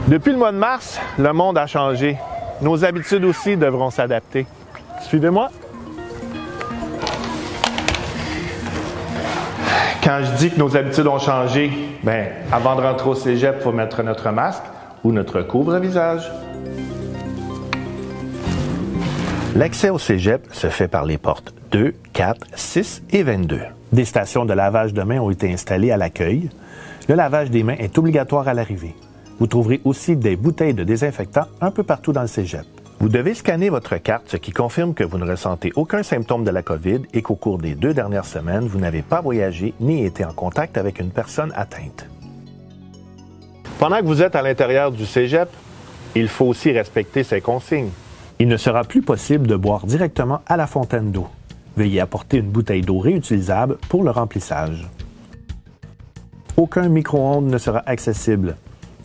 Depuis le mois de mars, le monde a changé. Nos habitudes aussi devront s'adapter. Suivez-moi. Quand je dis que nos habitudes ont changé, avant de rentrer au cégep, il faut mettre notre masque ou notre couvre-visage. L'accès au cégep se fait par les portes 2, 4, 6 et 22. Des stations de lavage de mains ont été installées à l'accueil. Le lavage des mains est obligatoire à l'arrivée. Vous trouverez aussi des bouteilles de désinfectant un peu partout dans le cégep. Vous devez scanner votre carte, ce qui confirme que vous ne ressentez aucun symptôme de la COVID et qu'au cours des 2 dernières semaines, vous n'avez pas voyagé ni été en contact avec une personne atteinte. Pendant que vous êtes à l'intérieur du cégep, il faut aussi respecter ces consignes. Il ne sera plus possible de boire directement à la fontaine d'eau. Veuillez apporter une bouteille d'eau réutilisable pour le remplissage. Aucun micro-ondes ne sera accessible.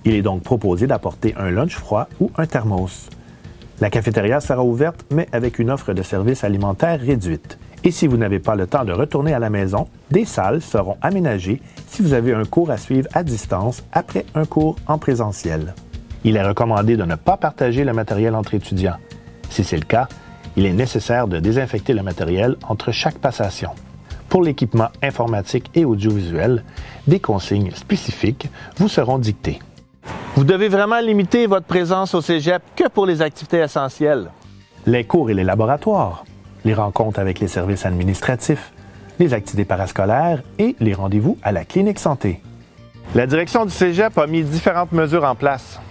Il est donc proposé d'apporter un lunch froid ou un thermos. La cafétéria sera ouverte, mais avec une offre de services alimentaires réduite. Et si vous n'avez pas le temps de retourner à la maison, des salles seront aménagées si vous avez un cours à suivre à distance après un cours en présentiel. Il est recommandé de ne pas partager le matériel entre étudiants. Si c'est le cas, il est nécessaire de désinfecter le matériel entre chaque passation. Pour l'équipement informatique et audiovisuel, des consignes spécifiques vous seront dictées. Vous devez vraiment limiter votre présence au cégep que pour les activités essentielles. Les cours et les laboratoires, les rencontres avec les services administratifs, les activités parascolaires et les rendez-vous à la clinique santé. La direction du cégep a mis différentes mesures en place.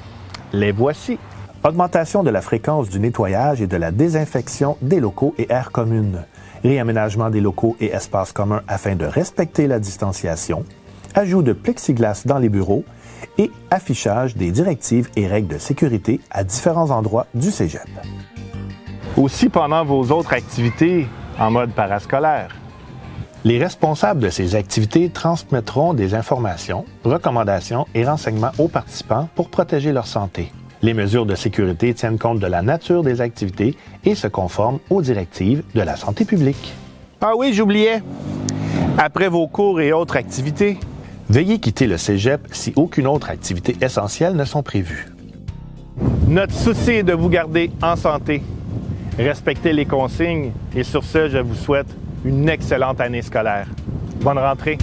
Les voici. Augmentation de la fréquence du nettoyage et de la désinfection des locaux et aires communes. Réaménagement des locaux et espaces communs afin de respecter la distanciation. Ajout de plexiglas dans les bureaux et affichage des directives et règles de sécurité à différents endroits du cégep. Aussi pendant vos autres activités en mode parascolaire. Les responsables de ces activités transmettront des informations, recommandations et renseignements aux participants pour protéger leur santé. Les mesures de sécurité tiennent compte de la nature des activités et se conforment aux directives de la santé publique. Ah oui, j'oubliais. Après vos cours et autres activités, veuillez quitter le cégep si aucune autre activité essentielle ne sont prévues. Notre souci est de vous garder en santé. Respectez les consignes et sur ce, je vous souhaite une excellente année scolaire. Bonne rentrée!